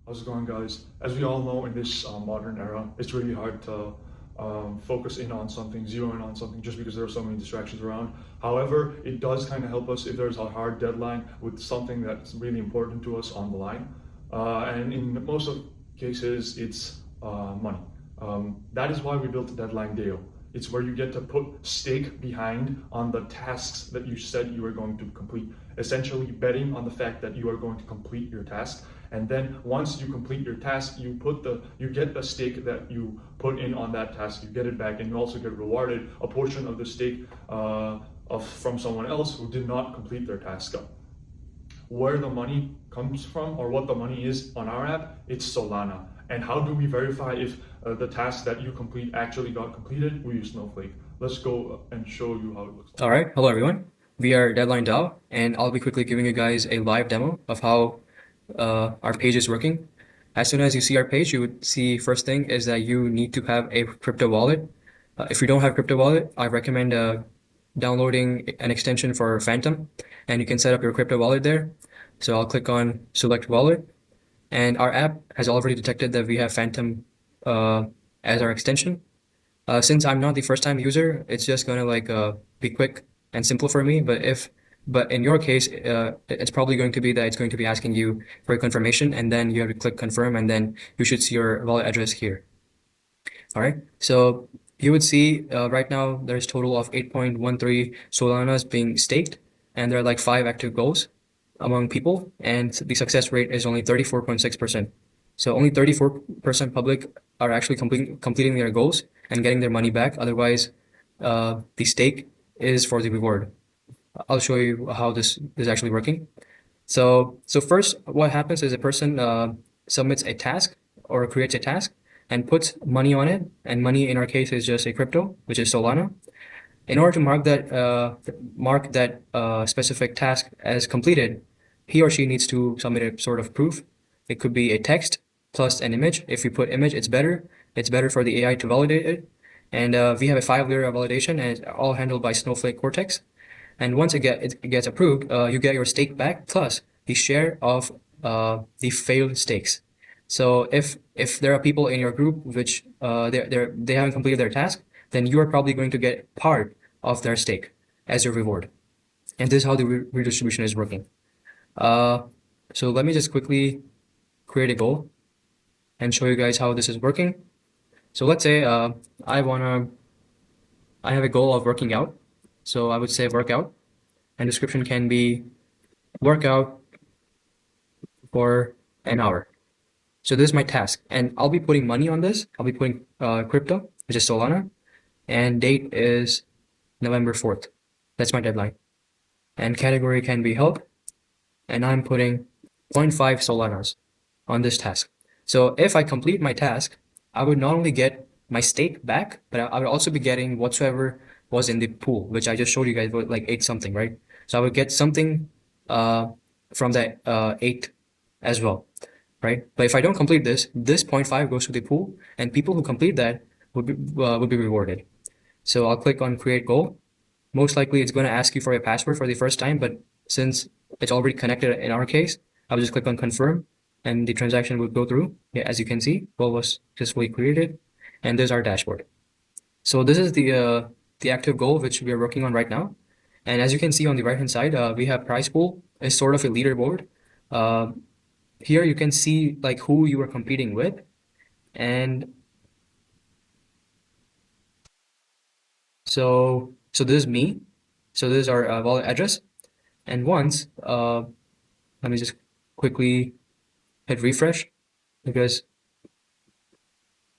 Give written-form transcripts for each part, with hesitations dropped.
How's it going, guys? As we all know, in this modern era, it's really hard to focus in on something, zero in on something, just because there are so many distractions around. However, it does kind of help us if there's a hard deadline with something that's really important to us on the line. And in most of cases, it's money. That is why we built DeadlineDAO. It's where you get to put stake behind on the tasks that you said you were going to complete, essentially betting on the fact that you are going to complete your task. And then once you complete your task, you get the stake that you put in on that task, you get it back, and you also get rewarded a portion of the stake from someone else who did not complete their task. Where the money comes from, or what the money is on our app, it's Solana. And how do we verify if the task that you complete actually got completed? We use Snowflake. Let's go and show you how it looks like. All right, hello everyone. We are DeadlineDAO, and I'll be quickly giving you guys a live demo of how our page is working. As soon as you see our page, you would see first thing is that you need to have a crypto wallet. If you don't have crypto wallet, I recommend downloading an extension for Phantom, and you can set up your crypto wallet there. So I'll click on select wallet, and our app has already detected that we have Phantom as our extension. Since I'm not the first time user, it's just gonna be quick and simple for me. But in your case, it's probably going to be that it's going to be asking you for a confirmation, and then you have to click confirm, and then you should see your wallet address here. All right. So you would see right now there's total of 8.13 Solanas being staked, and there are like 5 active goals among people, and the success rate is only 34.6%. So only 34% public are actually completing their goals and getting their money back. Otherwise, the stake is for the reward. I'll show you how this is actually working. So first, what happens is a person submits a task or creates a task and puts money on it. And money in our case is just a crypto, which is Solana. In order to mark that specific task as completed, he or she needs to submit a sort of proof. It could be a text plus an image. If you put image, it's better. It's better for the AI to validate it. And we have a 5-layer validation, and it's all handled by Snowflake Cortex. And once it gets approved, you get your stake back plus the share of the failed stakes. So if there are people in your group which they haven't completed their task, then you are probably going to get part of their stake as your reward. And this is how the redistribution is working. So let me just quickly create a goal and show you guys how this is working. So let's say I have a goal of working out. So I would say workout, and description can be workout for an hour. So this is my task, and I'll be putting money on this. I'll be putting crypto, which is Solana, and date is November 4th. That's my deadline. And category can be help, and I'm putting 0.5 Solanas on this task. So if I complete my task, I would not only get my stake back, but I would also be getting whatsoever was in the pool, which I just showed you guys was like 8 something, right? So I would get something from that 8 as well, right? But if I don't complete this 0.5 goes to the pool, and people who complete that would be rewarded. So I'll click on create goal. Most likely it's going to ask you for a password for the first time, but since it's already connected in our case, I'll just click on confirm, and the transaction will go through. Yeah, as you can see, goal was successfully created, and there's our dashboard. So this is the active goal which we are working on right now. And as you can see on the right hand side, we have prize pool is sort of a leaderboard. Here you can see like who you are competing with, and so this is me. So this is our wallet address. And once let me just quickly hit refresh, because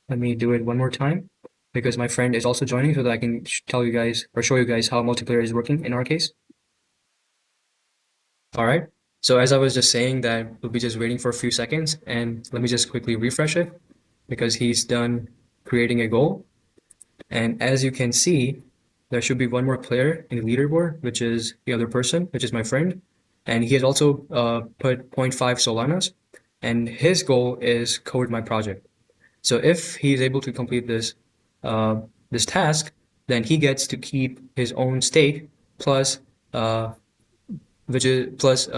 let me do it one more time, because my friend is also joining so that I can tell you guys or show you guys how multiplayer is working in our case. All right. So as I was just saying that we'll be just waiting for a few seconds, and let me just quickly refresh it because he's done creating a goal. And as you can see, there should be one more player in the leaderboard, which is the other person, which is my friend. And he has also put 0.5 Solanas, and his goal is code my project. So if he's able to complete this this task, then he gets to keep his own stake plus which is plus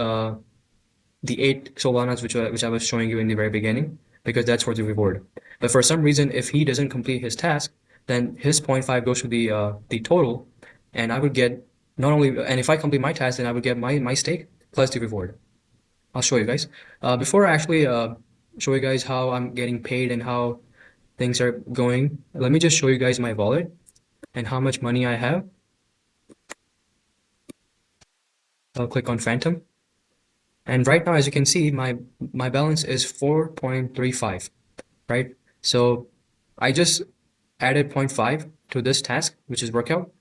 the 8 Solanas which I was showing you in the very beginning, because that's for the reward. But for some reason, if he doesn't complete his task, then his 0.5 goes to the total, and I would get not only, and if I complete my task, then I would get my stake plus the reward. I'll show you guys. Before I actually show you guys how I'm getting paid and how things are going, let me just show you guys my wallet and how much money I have. I'll click on Phantom. And right now, as you can see, my balance is 4.35, right? So I just added 0.5 to this task, which is workout.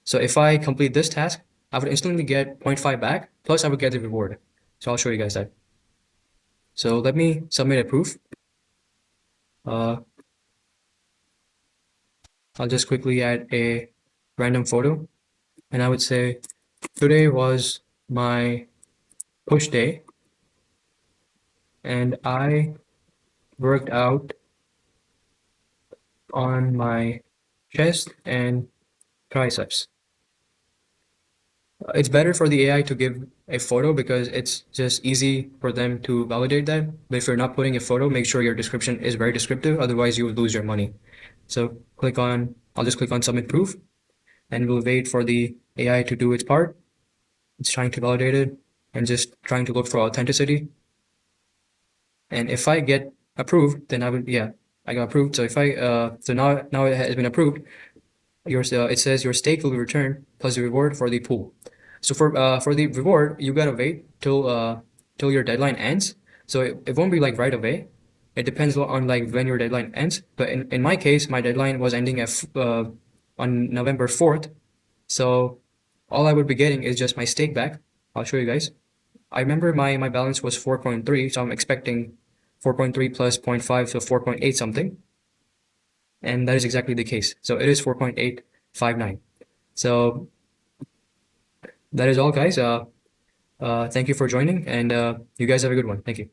So if I complete this task, I would instantly get 0.5 back, plus I would get the reward. So I'll show you guys that. So let me submit a proof. I'll just quickly add a random photo, and I would say today was my push day, and I worked out on my chest and triceps. It's better for the AI to give a photo because it's just easy for them to validate that. But if you're not putting a photo, make sure your description is very descriptive, otherwise you will lose your money. So I'll just click on submit proof, and we'll wait for the AI to do its part. It's trying to validate it and just trying to look for authenticity. And if I get approved, then I got approved. So if so now it has been approved. It says your stake will be returned plus the reward for the pool. So for the reward, you gotta wait till your deadline ends. So it won't be like right away. It depends on like when your deadline ends. But in my case, my deadline was ending on November 4th. So all I would be getting is just my stake back. I'll show you guys. I remember my balance was 4.3, so I'm expecting 4.3 plus 0.5, so 4.8 something. And that is exactly the case. So it is 4.859. So that is all, guys. Thank you for joining, and you guys have a good one. Thank you.